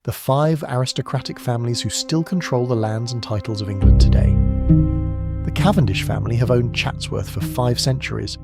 the 5 aristocratic families who still control the lands and titles of England today. The Cavendish family have owned Chatsworth for 5 centuries.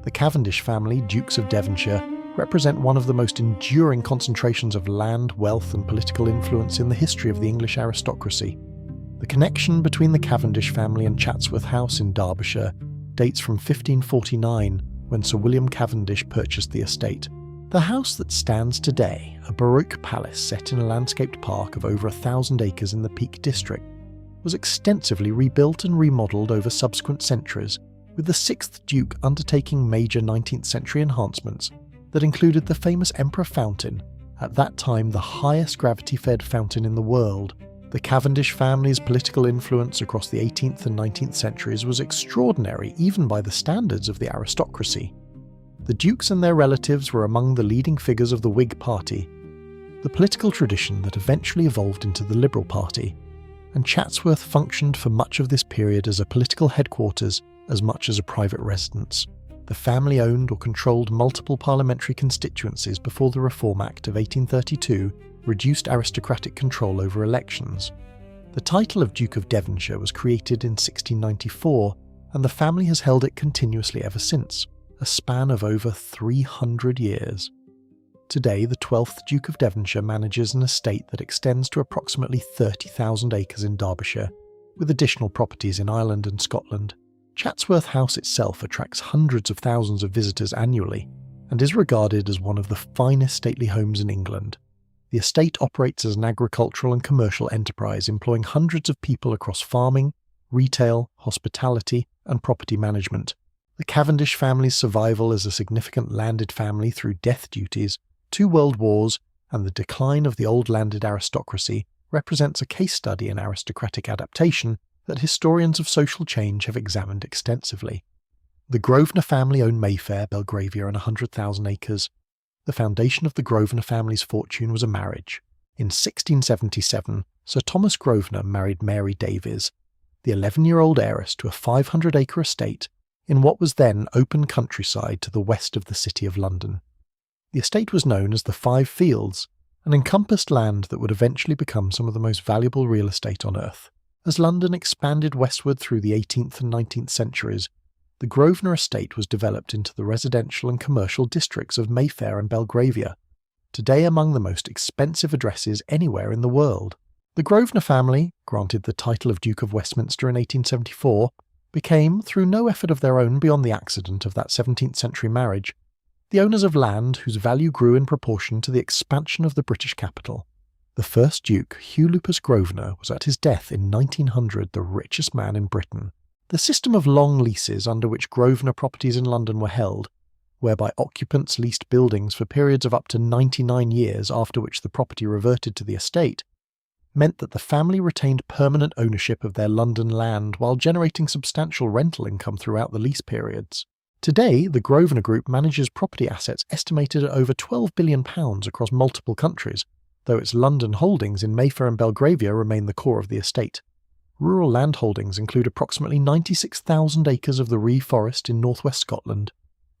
The Cavendish family, Dukes of Devonshire, represent one of the most enduring concentrations of land, wealth and political influence in the history of the English aristocracy. The connection between the Cavendish family and Chatsworth House in Derbyshire dates from 1549, when Sir William Cavendish purchased the estate. The house that stands today, a Baroque palace set in a landscaped park of over 1,000 acres in the Peak District, was extensively rebuilt and remodelled over subsequent centuries, with the 6th Duke undertaking major 19th century enhancements that included the famous Emperor Fountain, at that time the highest gravity-fed fountain in the world. The Cavendish family's political influence across the 18th and 19th centuries was extraordinary even by the standards of the aristocracy. The dukes and their relatives were among the leading figures of the Whig Party, the political tradition that eventually evolved into the Liberal Party, and Chatsworth functioned for much of this period as a political headquarters as much as a private residence. The family owned or controlled multiple parliamentary constituencies before the Reform Act of 1832 reduced aristocratic control over elections. The title of Duke of Devonshire was created in 1694, and the family has held it continuously ever since, a span of over 300 years. Today, the 12th Duke of Devonshire manages an estate that extends to approximately 30,000 acres in Derbyshire, with additional properties in Ireland and Scotland. Chatsworth House itself attracts hundreds of thousands of visitors annually, and is regarded as one of the finest stately homes in England. The estate operates as an agricultural and commercial enterprise, employing hundreds of people across farming, retail, hospitality, and property management. The Cavendish family's survival as a significant landed family through death duties, 2 world wars, and the decline of the old landed aristocracy represents a case study in aristocratic adaptation that historians of social change have examined extensively. The Grosvenor family owned Mayfair, Belgravia, and 100,000 acres. The foundation of the Grosvenor family's fortune was a marriage. In 1677, Sir Thomas Grosvenor married Mary Davies, the 11-year-old heiress to a 500-acre estate in what was then open countryside to the west of the City of London. The estate was known as the 5 Fields and encompassed land that would eventually become some of the most valuable real estate on earth. As London expanded westward through the 18th and 19th centuries, the Grosvenor estate was developed into the residential and commercial districts of Mayfair and Belgravia, today among the most expensive addresses anywhere in the world. The Grosvenor family, granted the title of Duke of Westminster in 1874, became, through no effort of their own beyond the accident of that 17th century marriage, the owners of land whose value grew in proportion to the expansion of the British capital. The first Duke, Hugh Lupus Grosvenor, was at his death in 1900 the richest man in Britain. The system of long leases under which Grosvenor properties in London were held, whereby occupants leased buildings for periods of up to 99 years after which the property reverted to the estate, meant that the family retained permanent ownership of their London land while generating substantial rental income throughout the lease periods. Today, the Grosvenor Group manages property assets estimated at over £12 billion across multiple countries, though its London holdings in Mayfair and Belgravia remain the core of the estate. Rural land holdings include approximately 96,000 acres of the Ree Forest in northwest Scotland,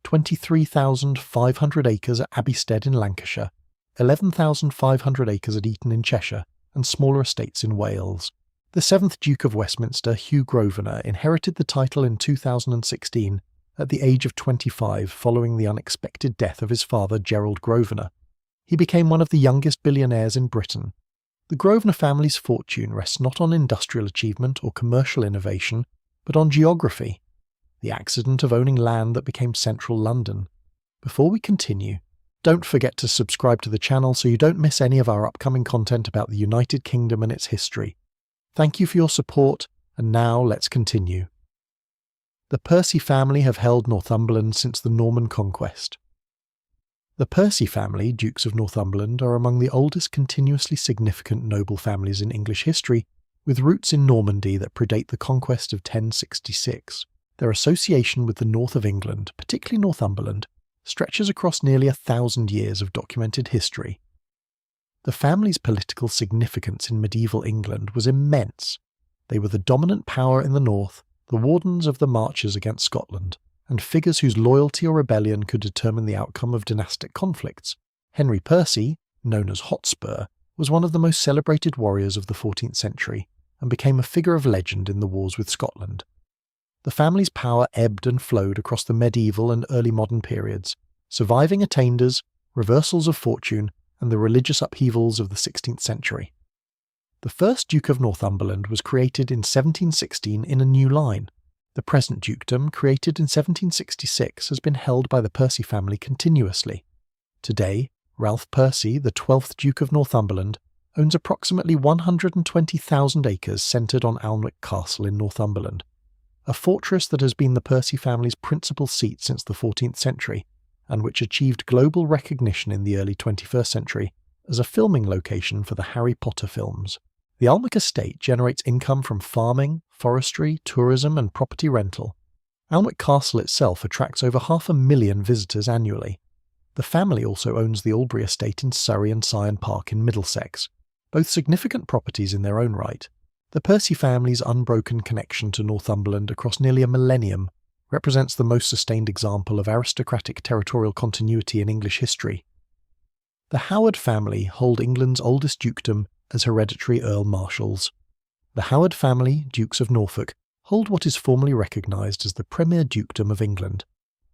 23,500 acres at Abbeystead in Lancashire, 11,500 acres at Eton in Cheshire, and smaller estates in Wales. The 7th Duke of Westminster, Hugh Grosvenor, inherited the title in 2016 at the age of 25 following the unexpected death of his father Gerald Grosvenor. He became one of the youngest billionaires in Britain. The Grosvenor family's fortune rests not on industrial achievement or commercial innovation, but on geography, the accident of owning land that became central London. Before we continue, don't forget to subscribe to the channel so you don't miss any of our upcoming content about the United Kingdom and its history. Thank you for your support, and now let's continue. The Percy family have held Northumberland since the Norman conquest. The Percy family, Dukes of Northumberland, are among the oldest continuously significant noble families in English history, with roots in Normandy that predate the conquest of 1066. Their association with the north of England, particularly Northumberland, stretches across nearly 1,000 years of documented history. The family's political significance in medieval England was immense. They were the dominant power in the north, the wardens of the marches against Scotland, and figures whose loyalty or rebellion could determine the outcome of dynastic conflicts. Henry Percy, known as Hotspur, was one of the most celebrated warriors of the 14th century and became a figure of legend in the wars with Scotland. The family's power ebbed and flowed across the medieval and early modern periods, surviving attainders, reversals of fortune, and the religious upheavals of the 16th century. The first Duke of Northumberland was created in 1716 in a new line. The present dukedom, created in 1766, has been held by the Percy family continuously. Today, Ralph Percy, the 12th Duke of Northumberland, owns approximately 120,000 acres centred on Alnwick Castle in Northumberland, a fortress that has been the Percy family's principal seat since the 14th century, and which achieved global recognition in the early 21st century as a filming location for the Harry Potter films. The Alnwick estate generates income from farming, forestry, tourism and property rental. Alnwick Castle itself attracts over 500,000 visitors annually. The family also owns the Albury estate in Surrey and Syon Park in Middlesex, both significant properties in their own right. The Percy family's unbroken connection to Northumberland across nearly a millennium represents the most sustained example of aristocratic territorial continuity in English history. The Howard family hold England's oldest dukedom as hereditary Earl Marshals. The Howard family, Dukes of Norfolk, hold what is formally recognised as the premier dukedom of England,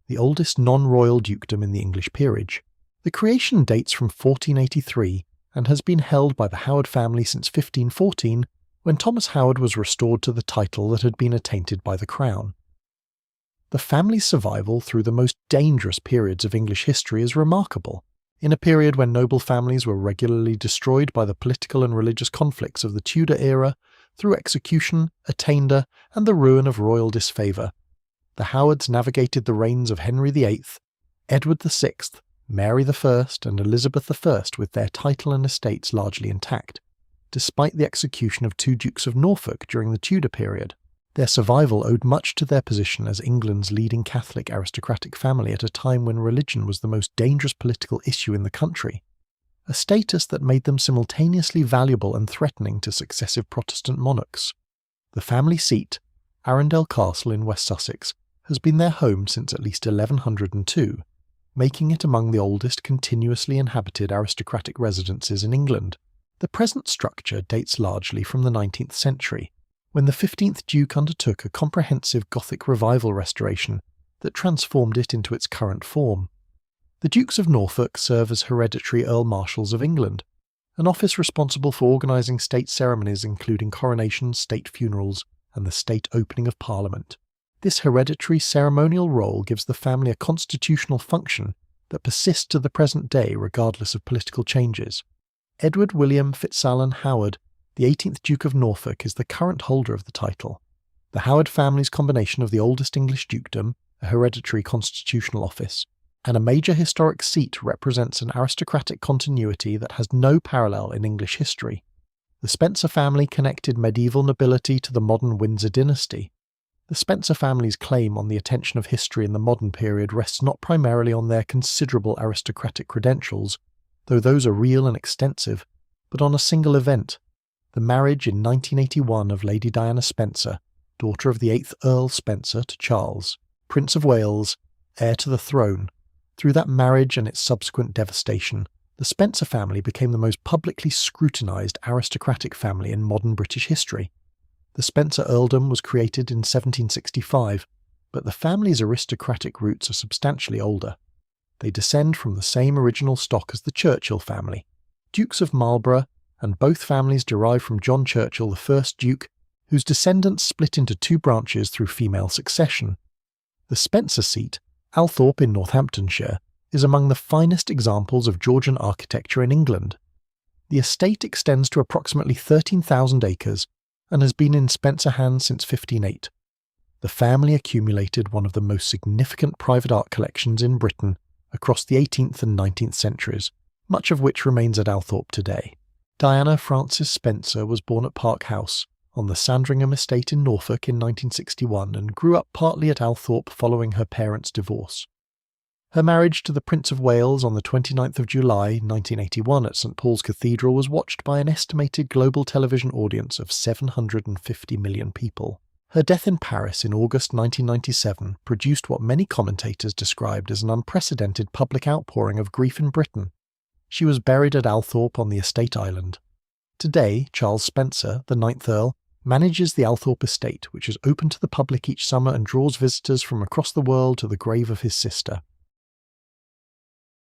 the oldest non-royal dukedom in the English peerage. The creation dates from 1483 and has been held by the Howard family since 1514, when Thomas Howard was restored to the title that had been attainted by the Crown. The family's survival through the most dangerous periods of English history is remarkable. In a period when noble families were regularly destroyed by the political and religious conflicts of the Tudor era, through execution, attainder, and the ruin of royal disfavour, the Howards navigated the reigns of Henry VIII, Edward VI, Mary I, and Elizabeth I with their title and estates largely intact, despite the execution of 2 Dukes of Norfolk during the Tudor period. Their survival owed much to their position as England's leading Catholic aristocratic family at a time when religion was the most dangerous political issue in the country, a status that made them simultaneously valuable and threatening to successive Protestant monarchs. The family seat, Arundel Castle in West Sussex, has been their home since at least 1102, making it among the oldest continuously inhabited aristocratic residences in England. The present structure dates largely from the 19th century, when the 15th Duke undertook a comprehensive Gothic revival restoration that transformed it into its current form. The Dukes of Norfolk serve as hereditary Earl Marshals of England, an office responsible for organising state ceremonies including coronations, state funerals, and the state opening of Parliament. This hereditary ceremonial role gives the family a constitutional function that persists to the present day regardless of political changes. Edward William Fitzalan Howard, the 18th Duke of Norfolk, is the current holder of the title. The Howard family's combination of the oldest English dukedom, a hereditary constitutional office, and a major historic seat represents an aristocratic continuity that has no parallel in English history. The Spencer family connected medieval nobility to the modern Windsor dynasty. The Spencer family's claim on the attention of history in the modern period rests not primarily on their considerable aristocratic credentials, though those are real and extensive, but on a single event, the marriage in 1981 of Lady Diana Spencer, daughter of the 8th Earl Spencer, to Charles, Prince of Wales, heir to the throne. Through that marriage and its subsequent devastation, the Spencer family became the most publicly scrutinised aristocratic family in modern British history. The Spencer earldom was created in 1765, but the family's aristocratic roots are substantially older. They descend from the same original stock as the Churchill family, Dukes of Marlborough, and both families derive from John Churchill, the first Duke, whose descendants split into 2 branches through female succession. The Spencer seat, Althorpe in Northamptonshire, is among the finest examples of Georgian architecture in England. The estate extends to approximately 13,000 acres and has been in Spencer hands since 1508. The family accumulated one of the most significant private art collections in Britain across the 18th and 19th centuries, much of which remains at Althorpe today. Diana Frances Spencer was born at Park House, on the Sandringham estate in Norfolk in 1961 and grew up partly at Althorpe following her parents' divorce. Her marriage to the Prince of Wales on the 29th of July 1981 at St Paul's Cathedral was watched by an estimated global television audience of 750 million people. Her death in Paris in August 1997 produced what many commentators described as an unprecedented public outpouring of grief in Britain. She was buried at Althorpe on the estate island. Today, Charles Spencer, the 9th Earl, manages the Althorpe estate, which is open to the public each summer and draws visitors from across the world to the grave of his sister.